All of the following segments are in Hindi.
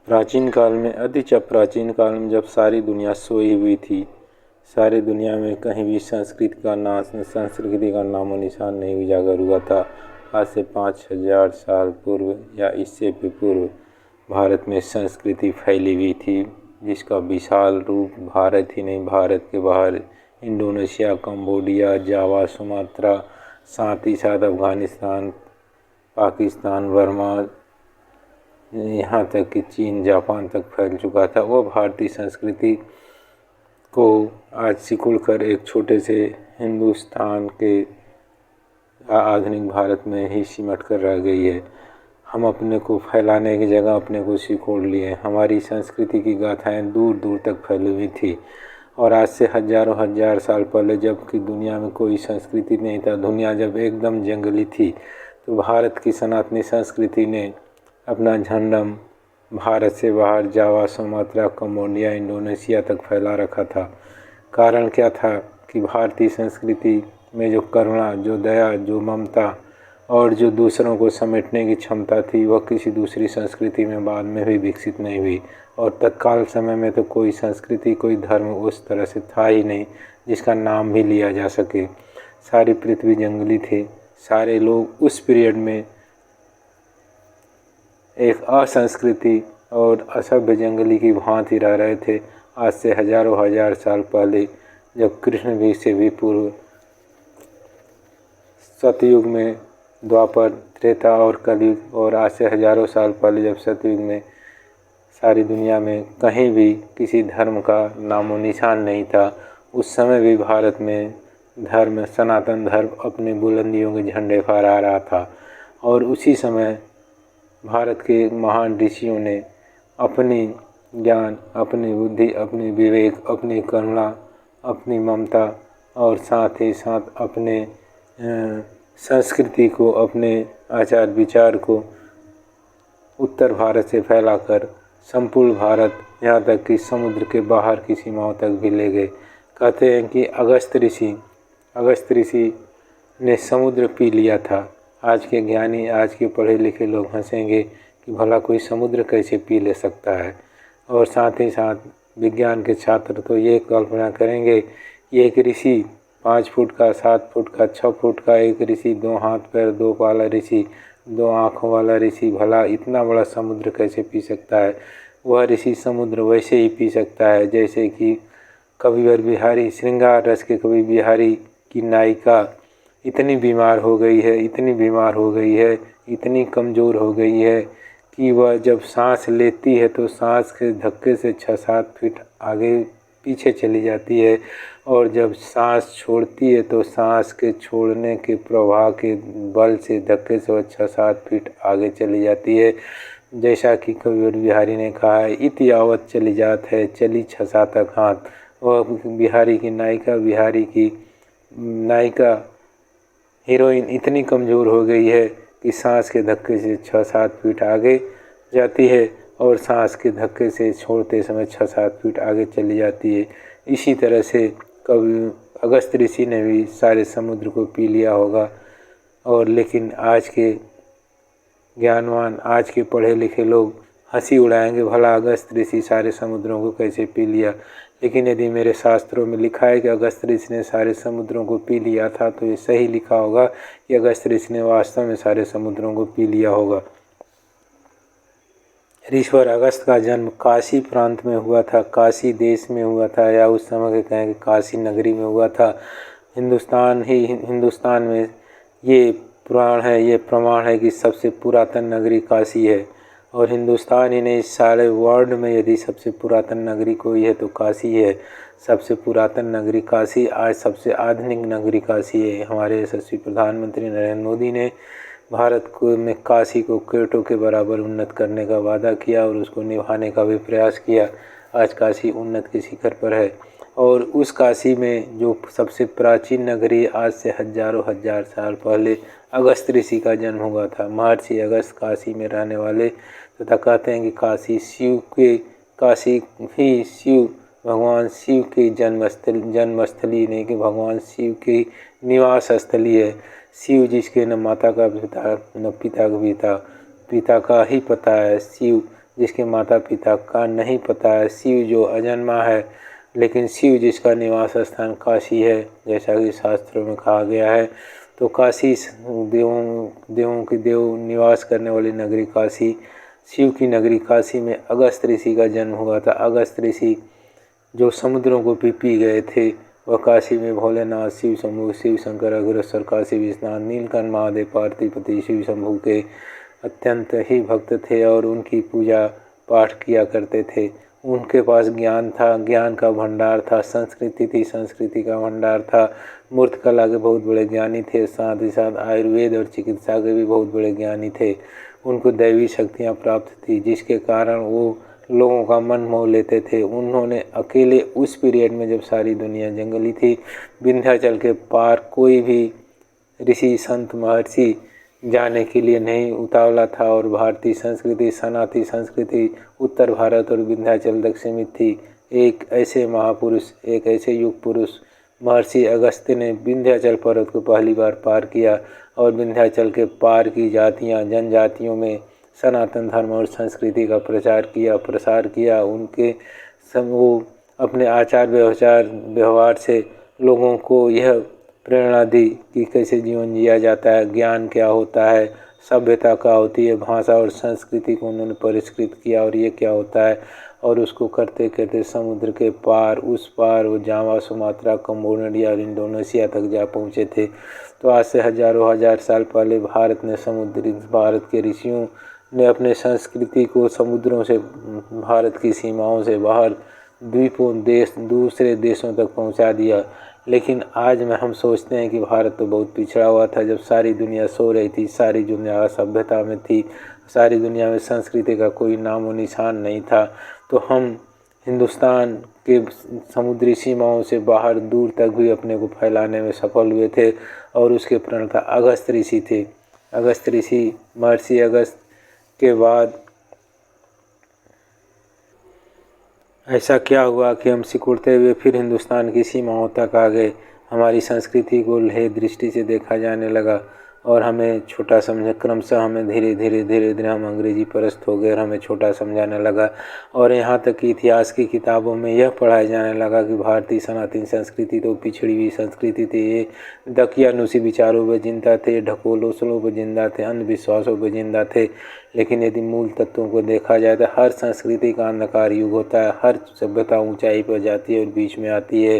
प्राचीन काल में, प्राचीन काल में जब सारी दुनिया सोई हुई थी, सारी दुनिया में कहीं भी संस्कृति का नामो निशान नहीं उजागर हुआ था। आज से 5,000 साल पूर्व या इससे भी पूर्व भारत में संस्कृति फैली हुई थी, जिसका विशाल रूप भारत ही नहीं, भारत के बाहर इंडोनेशिया, कंबोडिया, जावा, सुमात्रा, साथ ही साथ अफ़गानिस्तान, पाकिस्तान, बर्मा, यहाँ तक कि चीन, जापान तक फैल चुका था। वो भारतीय संस्कृति को आज सिकुड़ कर एक छोटे से हिंदुस्तान के आधुनिक भारत में ही सिमट कर रह गई है। हम अपने को फैलाने की जगह अपने को सिकोड़ लिए। हमारी संस्कृति की गाथाएं दूर दूर तक फैली हुई थी और आज से हजारों हजार साल पहले, जबकि दुनिया में कोई संस्कृति नहीं था, दुनिया जब एकदम जंगली थी, तो भारत की सनातनी संस्कृति ने अपना झंडा भारत से बाहर जावा, सुमात्रा, कंबोडिया, इंडोनेशिया तक फैला रखा था। कारण क्या था कि भारतीय संस्कृति में जो करुणा, जो दया, जो ममता और जो दूसरों को समेटने की क्षमता थी, वह किसी दूसरी संस्कृति में बाद में भी विकसित नहीं हुई। और तत्काल समय में तो कोई संस्कृति, कोई धर्म उस तरह से था ही नहीं जिसका नाम भी लिया जा सके। सारी पृथ्वी जंगली थी। सारे लोग उस पीरियड में एक असंस्कृति और असभ्य जंगली की भांति रह रहे थे। आज से हजारों हजार साल पहले, जब कृष्ण भी से भी पूर्व, सतयुग में, द्वापर, त्रेता और कलयुग, और आज से हजारों साल पहले जब सतयुग में सारी दुनिया में कहीं भी किसी धर्म का नामो निशान नहीं था, उस समय भी भारत में धर्म, सनातन धर्म अपने बुलंदियों के झंडे फहरा रहा था। और उसी समय भारत के महान ऋषियों ने अपनी ज्ञान, अपनी बुद्धि, अपनी विवेक, अपनी करुणा, अपनी ममता और साथ ही साथ अपने संस्कृति को, अपने आचार विचार को उत्तर भारत से फैलाकर संपूर्ण भारत, यहाँ तक कि समुद्र के बाहर की सीमाओं तक भी ले गए। कहते हैं कि अगस्त ऋषि ने समुद्र पी लिया था। आज के ज्ञानी, आज के पढ़े लिखे लोग हंसेंगे कि भला कोई समुद्र कैसे पी ले सकता है। और साथ ही साथ विज्ञान के छात्र तो ये कल्पना करेंगे कि एक ऋषि 5 फुट का, 7 फुट का, 6 फुट का एक ऋषि, 2 हाथ पैर 2 वाला ऋषि, 2 आँखों वाला ऋषि, भला इतना बड़ा समुद्र कैसे पी सकता है। वह ऋषि समुद्र वैसे ही पी सकता है जैसे कि कविवर बिहारी, श्रृंगार रस के कवि बिहारी की नायिका इतनी बीमार हो गई है, इतनी बीमार हो गई है, इतनी कमज़ोर हो गई है कि वह जब सांस लेती है तो सांस के धक्के से 6-7 फीट आगे पीछे चली जाती है, और जब सांस छोड़ती है तो सांस के छोड़ने के प्रवाह के बल से, धक्के से वह 6-7 फीट आगे चली जाती है। जैसा कि कविवर बिहारी ने कहा है, इत यावत चली जात है, चली 6-7 हाथ। वह बिहारी की नायिका हीरोइन इतनी कमज़ोर हो गई है कि सांस के धक्के से 6-7 फीट आगे जाती है और सांस के धक्के से छोड़ते समय 6-7 फीट आगे चली जाती है। इसी तरह से कवि अगस्त ऋषि ने भी सारे समुद्र को पी लिया होगा। और लेकिन आज के ज्ञानवान, आज के पढ़े लिखे लोग हंसी उड़ाएंगे, भला अगस्त ऋषि सारे समुद्रों को कैसे पी लिया। लेकिन यदि मेरे शास्त्रों में लिखा है कि अगस्त ऋषि ने सारे समुद्रों को पी लिया था, तो ये सही लिखा होगा कि अगस्त ऋषि ने वास्तव में सारे समुद्रों को पी लिया होगा। ऋषिवर अगस्त का जन्म काशी प्रांत में हुआ था, काशी देश में हुआ था, या उस समय के कहें कि काशी नगरी में हुआ था। हिंदुस्तान में ये पुराण है, ये प्रमाण है कि सबसे पुरातन नगरी काशी है। और हिंदुस्तान ही नहीं, सारे वर्ल्ड में यदि सबसे पुरातन नगरी कोई है तो काशी है। सबसे पुरातन नगरी काशी, आज सबसे आधुनिक नगरी काशी है। हमारे यशस्वी प्रधानमंत्री नरेंद्र मोदी ने भारत में काशी को क्योटो के बराबर उन्नत करने का वादा किया और उसको निभाने का भी प्रयास किया। आज काशी उन्नत के शिखर पर है। और उस काशी में जो सबसे प्राचीन नगरी, आज से हजारों हजार साल पहले अगस्त ऋषि का जन्म हुआ था। महर्षि अगस्त काशी में रहने वाले तथा कहते हैं कि काशी ही शिव, भगवान शिव की जन्मस्थली नहीं कि भगवान शिव की निवास स्थली है। शिव जिसके न माता का पिता न पिता का पिता का ही पता है, शिव जिसके माता पिता का नहीं पता है, शिव जो अजन्मा है, लेकिन शिव जिसका निवास स्थान काशी है, जैसा कि शास्त्रों में कहा गया है। तो काशी देवों की देव निवास करने वाली नगरी काशी, शिव की नगरी काशी में अगस्त ऋषि का जन्म हुआ था। अगस्त ऋषि जो समुद्रों को पी गए थे, वह काशी में भोलेनाथ, शिव शंभु, शिव शंकर, अग्रसर, काशी विश्वनाथ, नीलकंठ महादेव, पार्थिपति शिव शंभु के अत्यंत ही भक्त थे और उनकी पूजा पाठ किया करते थे। उनके पास ज्ञान था, ज्ञान का भंडार था, संस्कृति थी, संस्कृति का भंडार था। मूर्त कला के बहुत बड़े ज्ञानी थे, साथ ही साथ आयुर्वेद और चिकित्सा के भी बहुत बड़े ज्ञानी थे। उनको दैवी शक्तियाँ प्राप्त थी, जिसके कारण वो लोगों का मन मोह लेते थे। उन्होंने अकेले उस पीरियड में, जब सारी दुनिया जंगली थी, विंध्याचल के पार कोई भी ऋषि संत महर्षि जाने के लिए नहीं उतावला था। और भारतीय संस्कृति, सनातनी संस्कृति उत्तर भारत और विंध्याचल दक्षिण में थी। एक ऐसे महापुरुष, एक ऐसे युग पुरुष महर्षि अगस्त्य ने विंध्याचल पर्वत को पहली बार पार किया और विंध्याचल के पार की जातियाँ, जनजातियों में सनातन धर्म और संस्कृति का प्रसार किया। उनके वो अपने आचार व्यवहार से लोगों को यह प्रेरणा दी कि कैसे जीवन जिया जाता है, ज्ञान क्या होता है, सभ्यता क्या होती है, भाषा और संस्कृति को उन्होंने परिष्कृत किया और ये क्या होता है। और उसको करते करते समुद्र के पार, उस पार वो जावा, सुमात्रा, कंबोडिया और इंडोनेशिया तक जा पहुँचे थे। तो आज से हजारों हजार साल पहले भारत के ऋषियों ने अपने संस्कृति को समुद्रों से, भारत की सीमाओं से बाहर द्वीपों, दूसरे देशों तक पहुंचा दिया। लेकिन आज में हम सोचते हैं कि भारत तो बहुत पिछड़ा हुआ था, जब सारी दुनिया सो रही थी, सारी दुनिया असभ्यता में थी, सारी दुनिया में संस्कृति का कोई नामो निशान नहीं था। तो हम हिंदुस्तान के समुद्री सीमाओं से बाहर दूर तक भी अपने को फैलाने में सफल हुए थे। और उसके प्रणेता अगस्त ऋषि थे। अगस्त ऋषि, महर्षि अगस्त के बाद ऐसा क्या हुआ कि हम सिकुड़ते हुए फिर हिंदुस्तान की सीमाओं तक आ गए। हमारी संस्कृति को लहे दृष्टि से देखा जाने लगा और हमें छोटा समझा। क्रमशः हमें धीरे धीरे हम अंग्रेजी परस्त हो गए और हमें छोटा समझाने लगा। और यहाँ तक कि इतिहास की किताबों में यह पढ़ाया जाने लगा कि भारतीय सनातन संस्कृति तो पिछड़ी हुई संस्कृति थी। ये दकियानुसी विचारों पर जिंदा थे, ढकोलोसलों पर जिंदा थे, अंधविश्वासों पर जिंदा थे। लेकिन यदि मूल तत्वों को देखा जाए तो हर संस्कृति का अंधकार युग होता है। हर सभ्यता ऊंचाई पर जाती है और बीच में आती है,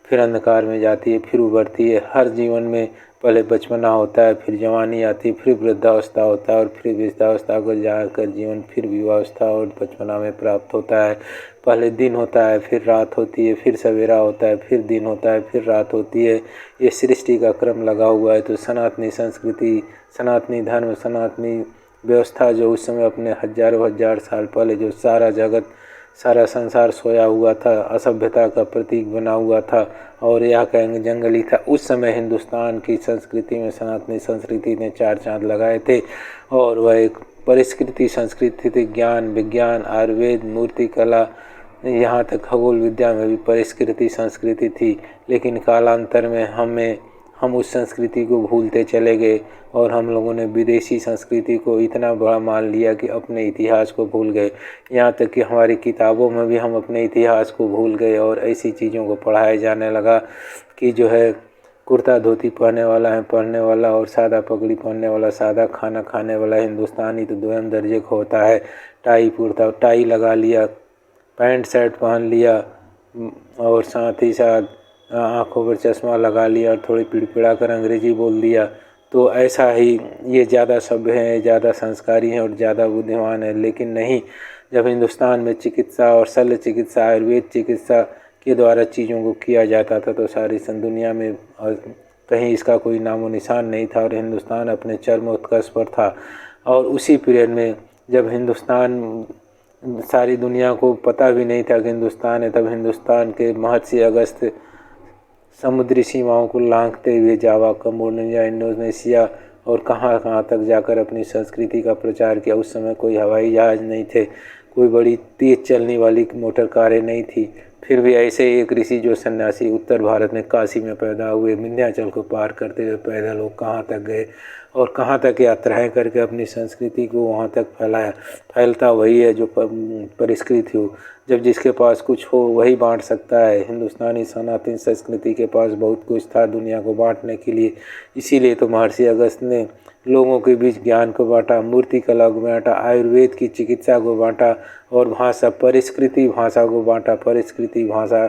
फिर अंधकार में जाती है, फिर उभरती है। हर जीवन में पहले बचपना होता है, फिर जवानी आती है, फिर वृद्धावस्था होता है और फिर वृद्धावस्था को जाकर जीवन फिर विवाहावस्था और बचपना में प्राप्त होता है। पहले दिन होता है, फिर रात होती है, फिर सवेरा होता है, फिर दिन होता है, फिर रात होती है। ये सृष्टि का क्रम लगा हुआ है। तो सनातनी संस्कृति, सनातनी धर्म, सनातनी व्यवस्था जो उस समय अपने हजारों हजार साल पहले जो सारा जगत, सारा संसार सोया हुआ था, असभ्यता का प्रतीक बना हुआ था और यह कहेंगे जंगली था, उस समय हिंदुस्तान की संस्कृति में, सनातनी संस्कृति ने चार चांद लगाए थे। और वह एक परिष्कृति संस्कृति थी। ज्ञान, विज्ञान, आयुर्वेद, मूर्ति कला, यहाँ तक खगोल विद्या में भी परिष्कृति संस्कृति थी। लेकिन कालांतर में हम उस संस्कृति को भूलते चले गए और हम लोगों ने विदेशी संस्कृति को इतना बड़ा मान लिया कि अपने इतिहास को भूल गए। यहाँ तक कि हमारी किताबों में भी हम अपने इतिहास को भूल गए और ऐसी चीज़ों को पढ़ाया जाने लगा कि जो है कुर्ता धोती पहनने वाला और सादा पगड़ी पहनने वाला, सादा खाना खाने वाला हिंदुस्तानी तो दोयम दर्जे का होता है। टाई लगा लिया, पैंट शर्ट पहन लिया और साथ ही साथ आँखों पर चश्मा लगा लिया और थोड़ी पिड़पिड़ा कर अंग्रेजी बोल दिया। तो ऐसा ही ये ज़्यादा सभ्य हैं, ज़्यादा संस्कारी हैं और ज़्यादा बुद्धिमान हैं। लेकिन नहीं, जब हिंदुस्तान में चिकित्सा और शल्य चिकित्सा, आयुर्वेद चिकित्सा के द्वारा चीज़ों को किया जाता था तो सारी दुनिया में कहीं इसका कोई नामो निशान नहीं था और हिंदुस्तान अपने चरमोत्कर्ष पर था। और उसी पीरियड में जब हिंदुस्तान, सारी दुनिया को पता भी नहीं था कि हिंदुस्तान है, तब हिंदुस्तान के महर्षि अगस्त समुद्री सीमाओं को लांघते हुए जावा, कंबोडिया, इंडोनेशिया और कहाँ तक जाकर अपनी संस्कृति का प्रचार किया। उस समय कोई हवाई जहाज़ नहीं थे, कोई बड़ी तेज़ चलने वाली मोटर कारें नहीं थी, फिर भी ऐसे एक ऋषि जो सन्यासी उत्तर भारत में काशी में पैदा हुए, विंध्याचल को पार करते हुए पैदल वो कहाँ तक गए और कहाँ तक यात्राएं करके अपनी संस्कृति को वहाँ तक फैलाया। फैलता वही है जो परिष्कृत हो। जब जिसके पास कुछ हो वही बांट सकता है। हिंदुस्तानी सनातन संस्कृति के पास बहुत कुछ था दुनिया को बांटने के लिए। इसीलिए तो महर्षि अगस्त ने लोगों के बीच ज्ञान को बांटा, मूर्ति कला को बांटा, आयुर्वेद की चिकित्सा को बांटा और भाषा परिष्कृति भाषा को बांटा। परिष्कृति भाषा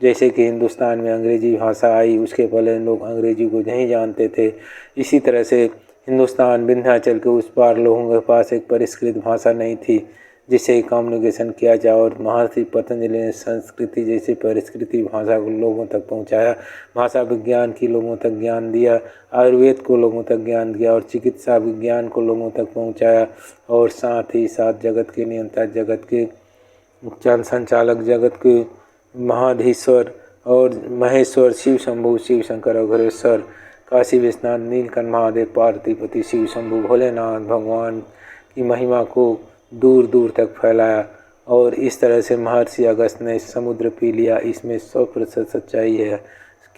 जैसे कि हिंदुस्तान में अंग्रेजी भाषा आई, उसके पहले लोग अंग्रेजी को नहीं जानते थे। इसी तरह से हिंदुस्तान विंध्याचल के उस पार लोगों के पास एक परिष्कृत भाषा नहीं थी जिससे कम्युनिकेशन किया जाए, और महर्षि पतंजलि ने संस्कृति जैसी परिष्कृति भाषा को लोगों तक पहुंचाया। भाषा विज्ञान की लोगों तक ज्ञान दिया, आयुर्वेद को लोगों तक ज्ञान दिया और चिकित्सा विज्ञान को लोगों तक पहुंचाया। और साथ ही साथ जगत के नियंता, जगत के चल संचालक, जगत के महाधीश्वर और महेश्वर शिव शंभु, शिव शंकर अघोरेश्वर, काशी विश्वनाथ, नीलकंठ महादेव, पार्वतीपति, शिव शंभु, भोलेनाथ भगवान की महिमा को दूर दूर तक फैलाया। और इस तरह से महर्षि अगस्त ने समुद्र पी लिया। इसमें 100% सच्चाई है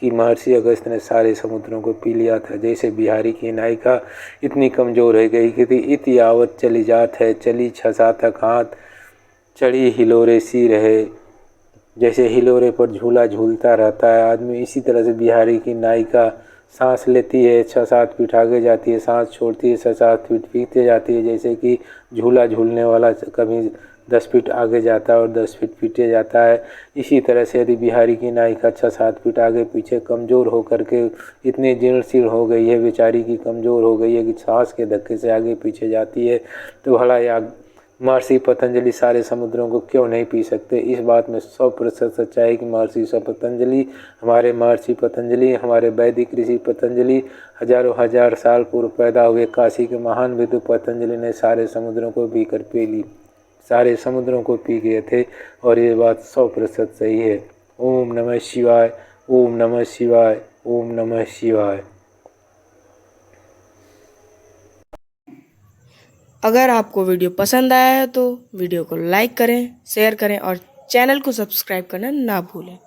कि महर्षि अगस्त ने सारे समुद्रों को पी लिया था। जैसे बिहारी की नायिका इतनी कमज़ोर हो गई कि इत यावत चली जात है, चली 6 तक हाथ, चढ़ी हिलोरे सी रहे। जैसे हिलोरे पर झूला झूलता रहता है आदमी, इसी तरह से बिहारी की नायिका सांस लेती है 6-7 फीट आगे जाती है, सांस छोड़ती है 6-7 फीट पीछे जाती है। जैसे कि झूला झूलने वाला कभी 10 फीट आगे जाता है और 10 फीट पीछे जाता है। इसी तरह से यदि बिहारी की नायिका 6-7 फीट आगे पीछे कमज़ोर होकर के इतनी जीर्ण हो गई है, बेचारी की कमज़ोर हो गई है कि सांस के धक्के से आगे पीछे जाती है, तो भला या महर्षि पतंजलि सारे समुद्रों को क्यों नहीं पी सकते। इस बात में 100% सच्चाई है कि महर्षि पतंजलि, हमारे महर्षि पतंजलि, हमारे वैदिक ऋषि पतंजलि हजारों हजार साल पूर्व पैदा हुए काशी के महान विदु पतंजलि ने सारे समुद्रों को पी कर पी ली, सारे समुद्रों को पी गए थे। और ये बात 100% सही है। ओम नमः शिवाय, ओम नमः शिवाय, ओम नमः शिवाय। अगर आपको वीडियो पसंद आया है तो वीडियो को लाइक करें, शेयर करें और चैनल को सब्सक्राइब करना ना भूलें।